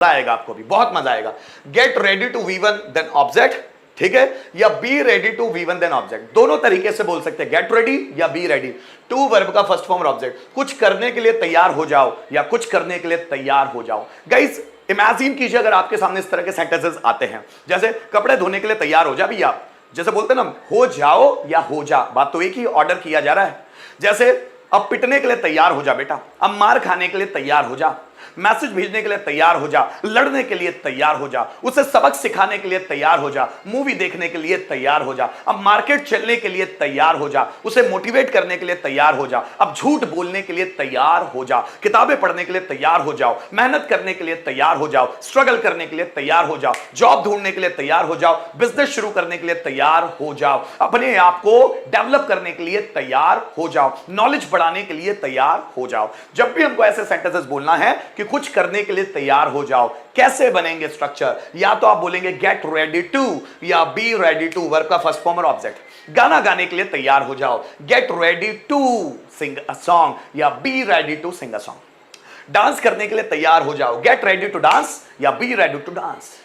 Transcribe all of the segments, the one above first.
आएगा, आपको भी बहुत मजा आएगा। Get ready to V1 then object, ठीक है, या be ready to V1 then object, दोनों तरीके से बोल सकते हैं, गेट रेडी या बी रेडी टू वर्ब का फर्स्ट फॉर्म ऑब्जेक्ट। कुछ करने के लिए तैयार हो जाओ या कुछ करने के लिए तैयार हो जाओ। गाइस इमेजिन कीजिए अगर आपके सामने इस तरह के सेंटेंसेस आते हैं, जैसे कपड़े धोने के लिए तैयार हो जा भैया, जैसे बोलते हैं ना हो जाओ या हो जा, बात तो एक ही, ऑर्डर किया जा रहा है। जैसे अब पिटने के लिए तैयार हो जा बेटा, अब मार खाने के लिए तैयार हो जा, मैसेज भेजने के लिए तैयार हो जा, लड़ने के लिए तैयार हो जा, उसे सबक सिखाने के लिए तैयार हो जा, मूवी देखने के लिए तैयार हो जा, अब मार्केट चलने के लिए तैयार हो जा, उसे मोटिवेट करने के लिए तैयार हो जा, अब झूठ बोलने के लिए तैयार हो जा, किताबें पढ़ने के लिए तैयार हो जाओ, मेहनत करने के लिए तैयार हो जाओ, स्ट्रगल करने के लिए तैयार हो जाओ, जॉब ढूंढने के लिए तैयार हो जाओ, बिजनेस शुरू करने के लिए तैयार हो जाओ, अपने आप को डेवलप करने के लिए तैयार हो जाओ, नॉलेज बढ़ाने के लिए तैयार हो जाओ। जब भी हमको ऐसे सेंटेंसेस बोलना है कि कुछ करने के लिए तैयार हो जाओ, कैसे बनेंगे स्ट्रक्चर? या तो आप बोलेंगे गेट रेडी टू या बी रेडी टू, वर्ब का फर्स्ट फॉर्म और ऑब्जेक्ट। गाना गाने के लिए तैयार हो जाओ, get ready to sing a song या be ready to sing a song. Dance करने के लिए तैयार हो जाओ, गेट रेडी टू डांस या बी रेडी टू डांस।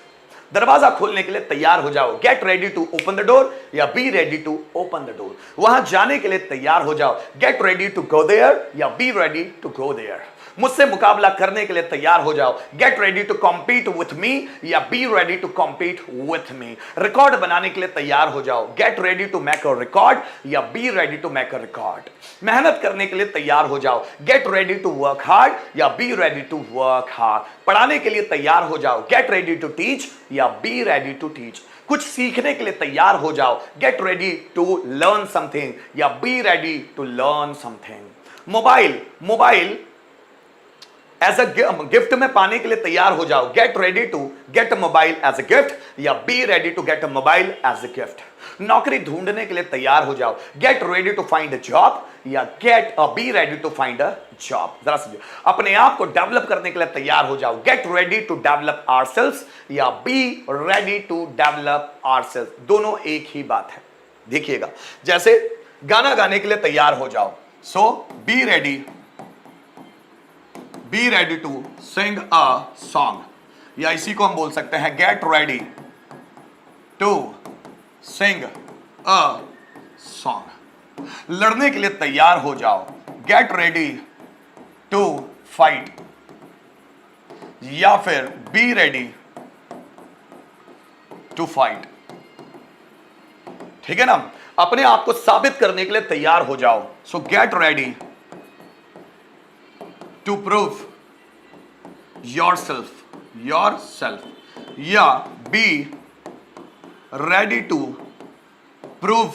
दरवाजा खोलने के लिए तैयार हो जाओ, get ready to open the door या be ready to open the door. वहां जाने के लिए तैयार हो जाओ, get ready to go there या be ready to go there. मुझसे मुकाबला करने के लिए तैयार हो जाओ, get ready to compete with me या be ready to compete with me. Record बनाने के लिए तैयार हो जाओ, get ready to make a record या be ready to make a record. मेहनत करने के लिए तैयार हो जाओ, get ready to work hard या be ready to work hard. पढ़ाने के लिए तैयार हो जाओ, गेट रेडी टू टीच या बी रेडी टू टीच। कुछ सीखने के लिए तैयार हो जाओ, get ready to learn something या be ready to learn something. Mobile as a gift में पाने के लिए तैयार हो जाओ, get ready to get a mobile as a gift या be ready to get a mobile as a gift. नौकरी ढूंढने के लिए तैयार हो जाओ, get ready to find a job या be ready to find a job. जरा समझिए, अपने आप को डेवलप करने के लिए तैयार हो जाओ, get ready to develop ourselves या be ready to develop ourselves. दोनों एक ही बात है। देखिएगा, जैसे गाना गाने के लिए तैयार हो जाओ, so be ready to sing a song, या इसी को हम बोल सकते हैं get ready to sing a song. लड़ने के लिए तैयार हो जाओ, गेट रेडी टू फाइट या फिर बी रेडी टू फाइट। ठीक है ना? अपने आप को साबित करने के लिए तैयार हो जाओ, so get ready to prove yourself या be ready to prove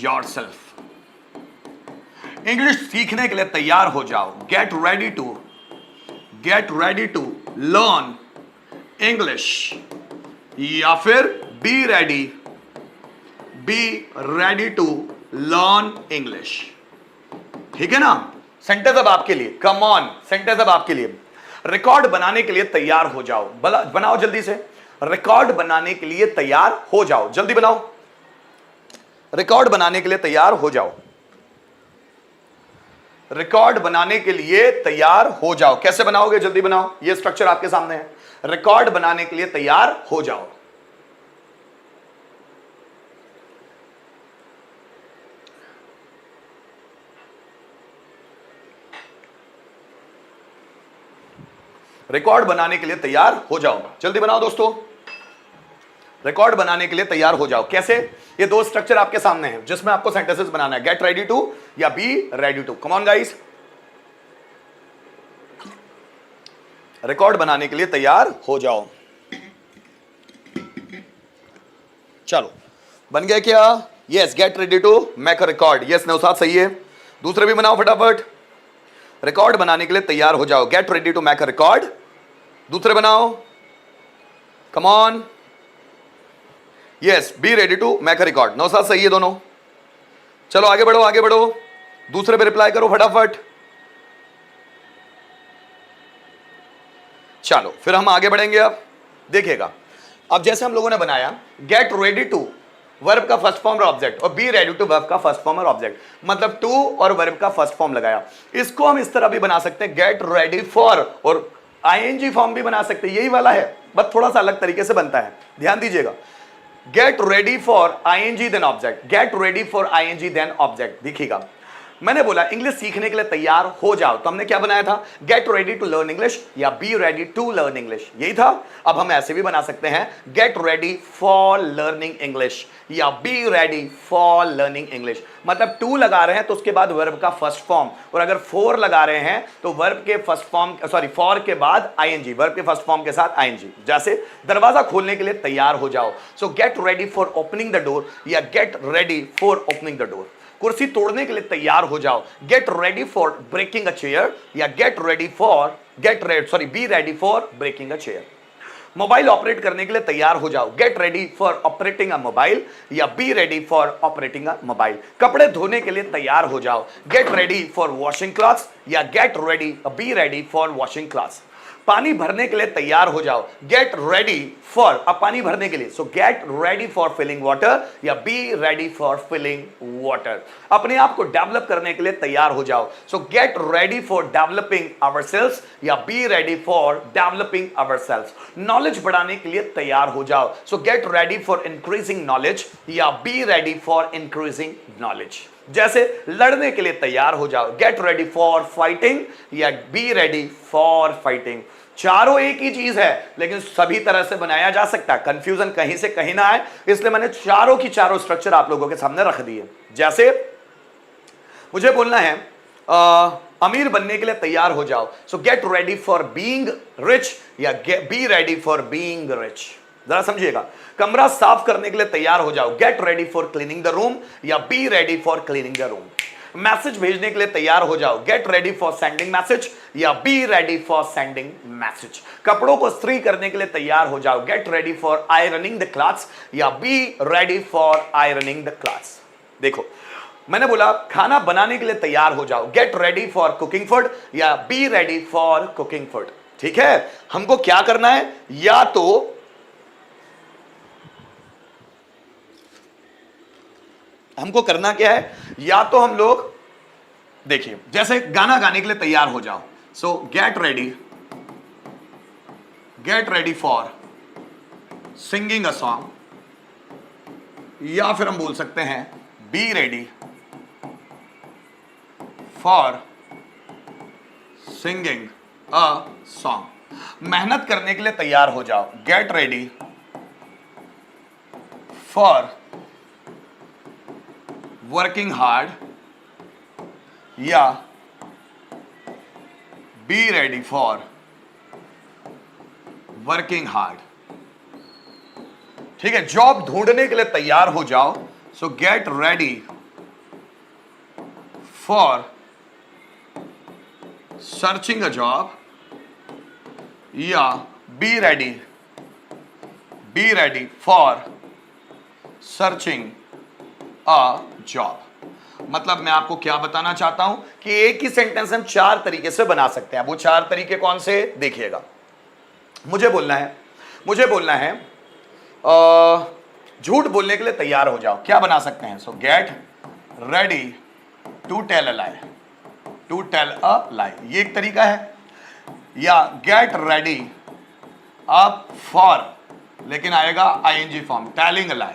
yourself। English सीखने के लिए तैयार हो जाओ, get ready to learn English या फिर be ready to learn English. ठीक है ना? सेंटेंस अब आपके लिए, कम ऑन, सेंटेंस अब आपके लिए। रिकॉर्ड बनाने के लिए तैयार हो जाओ, बनाओ जल्दी से। रिकॉर्ड बनाने के लिए तैयार हो जाओ, जल्दी बनाओ। रिकॉर्ड बनाने के लिए तैयार हो जाओ, रिकॉर्ड बनाने के लिए तैयार हो जाओ। कैसे बनाओगे? जल्दी बनाओ, ये स्ट्रक्चर आपके सामने है। रिकॉर्ड बनाने के लिए तैयार हो जाओ। रिकॉर्ड बनाने के लिए तैयार हो जाओ, जल्दी बनाओ दोस्तों। रिकॉर्ड बनाने के लिए तैयार हो जाओ। कैसे? ये दो स्ट्रक्चर आपके सामने हैं जिसमें आपको सेंटेंसेस बनाना है, गेट रेडी टू या be ready to. Come on guys, record बनाने के लिए तैयार हो जाओ। चलो, बन गया क्या? Yes, get ready to make a record. Yes Naushad, सही है। दूसरे भी बनाओ फटाफट। रिकॉर्ड बनाने के लिए तैयार हो जाओ, get ready to make a record. दूसरे बनाओ, come on. Yes, be ready to make a record. Naushad, सही है दोनों। चलो आगे बढ़ो, आगे बढ़ो, दूसरे पे रिप्लाई करो फटाफट। चलो फिर हम आगे बढ़ेंगे। अब देखिएगा, अब जैसे हम लोगों ने बनाया गेट रेडी टू वर्ब का फर्स्ट फॉर्म और ऑब्जेक्ट, और बी रेडी टू वर्ब का फर्स्ट फॉर्म और ऑब्जेक्ट, मतलब टू और वर्ब का फर्स्ट फॉर्म लगाया। इसको हम इस तरह भी बना सकते हैं, गेट रेडी फॉर और आईएनजी फॉर्म भी बना सकते हैं, यही वाला है, बस थोड़ा सा अलग तरीके से बनता है, ध्यान दीजिएगा। Get ready for ING then object, get ready for ING then object. देखिएगा, मैंने बोला इंग्लिश सीखने के लिए तैयार हो जाओ, तो हमने क्या बनाया था, get ready to learn English या be ready to learn English, यही था। अब हम ऐसे भी बना सकते हैं, get ready for learning English या be ready for learning English. मतलब टू लगा रहे हैं तो उसके बाद वर्ब का फर्स्ट फॉर्म, और अगर फोर लगा रहे हैं तो वर्ब के फर्स्ट फॉर्म, सॉरी फॉर के बाद आईएनजी, वर्ब के फर्स्ट फॉर्म के साथ आईएनजी। जैसे दरवाजा खोलने के लिए तैयार हो जाओ, so get ready for opening the door या get ready for opening the door. कुर्सी तोड़ने के लिए तैयार हो जाओ, get ready for breaking a chair या get ready for be ready for breaking a chair. Mobile operate करने के लिए तैयार हो जाओ, get ready for operating a mobile या be ready for operating a mobile. कपड़े धोने के लिए तैयार हो जाओ, get ready for washing clothes या get ready B ready for washing clothes. पानी भरने के लिए तैयार हो जाओ, गेट रेडी फॉर, अब पानी भरने के लिए, so get ready for filling water या be ready for filling water. अपने आप को डेवलप करने के लिए तैयार हो जाओ, so get ready for developing ourselves या be ready for developing ourselves. Knowledge बढ़ाने के लिए तैयार हो जाओ, so get ready for increasing knowledge या be ready for increasing knowledge. जैसे लड़ने के लिए तैयार हो जाओ, गेट रेडी फॉर फाइटिंग या बी रेडी फॉर फाइटिंग। चारों एक ही चीज है लेकिन सभी तरह से बनाया जा सकता है, कंफ्यूजन कहीं से कहीं ना आए, इसलिए मैंने चारों की चारों स्ट्रक्चर आप लोगों के सामने रख दिए। जैसे मुझे बोलना है अमीर बनने के लिए तैयार हो जाओ, so get ready for being rich या be ready for being rich. जरा समझिएगा, कमरा साफ करने के लिए तैयार हो जाओ, get ready for cleaning the room या be ready for cleaning the room. Message भेजने के लिए तैयार हो जाओ, get ready for sending message या be ready for sending message. कपड़ों को इस्त्री करने के लिए तैयार हो जाओ, get ready for ironing the clothes या be ready for ironing the clothes. देखो, मैंने बोला खाना बनाने के लिए तैयार हो जाओ, get ready for cooking food या be ready for cooking food. ठीक है, हमको क्या करना है, या तो हमको करना क्या है, या तो हम लोग देखिए जैसे गाना गाने के लिए तैयार हो जाओ, so get ready for singing a song, या फिर हम बोल सकते हैं be ready for singing a song. मेहनत करने के लिए तैयार हो जाओ, get ready for working hard या be ready for working hard. ठीक है, जॉब ढूंढने के लिए तैयार हो जाओ, so get ready for searching a job या be ready for searching a job. मतलब मैं आपको क्या बताना चाहता हूं कि एक ही सेंटेंस हम चार तरीके से बना सकते हैं। वो चार तरीके कौन से, देखिएगा। मुझे बोलना है झूठ बोलने के लिए तैयार हो जाओ, क्या बना सकते हैं, so get ready to tell a lie, ये एक तरीका है। या गेट रेडी अप फॉर, लेकिन आएगा ING form, telling a lie.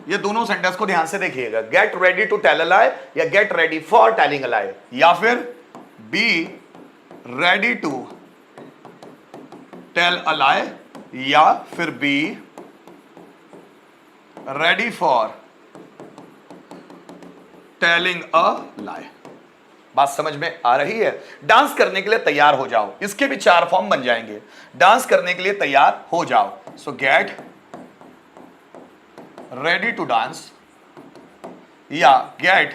ये दोनों सेंटेंस को ध्यान से देखिएगा, get ready to tell a lie या get ready for telling a lie, या फिर be ready to tell a lie या फिर be ready for telling a lie. बात समझ में आ रही है। डांस करने के लिए तैयार हो जाओ, इसके भी चार फॉर्म बन जाएंगे। डांस करने के लिए तैयार हो जाओ, so get ready to dance या गेट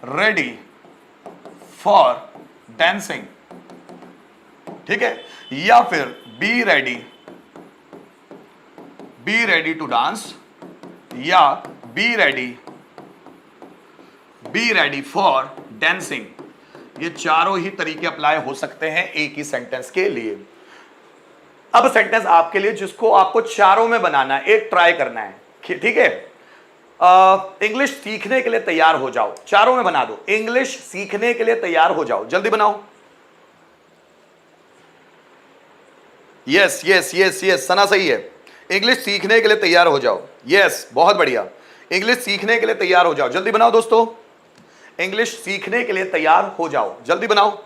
रेडी फॉर डांसिंग। ठीक है, या फिर बी रेडी टू डांस या बी रेडी फॉर डांसिंग। ये चारों ही तरीके अप्लाई हो सकते हैं एक ही सेंटेंस के लिए। अब सेंटेंस आपके लिए जिसको आपको चारों में बनाना है, एक ट्राई करना है, ठीक है। इंग्लिश सीखने के लिए तैयार हो जाओ, चारों में बना दो। इंग्लिश सीखने के लिए तैयार हो जाओ, जल्दी बनाओ। यस यस यस यस, सना सही है। इंग्लिश सीखने के लिए तैयार हो जाओ। यस, बहुत बढ़िया। इंग्लिश सीखने के लिए तैयार हो जाओ, जल्दी बनाओ दोस्तों। इंग्लिश सीखने के लिए तैयार हो जाओ, जल्दी बनाओ।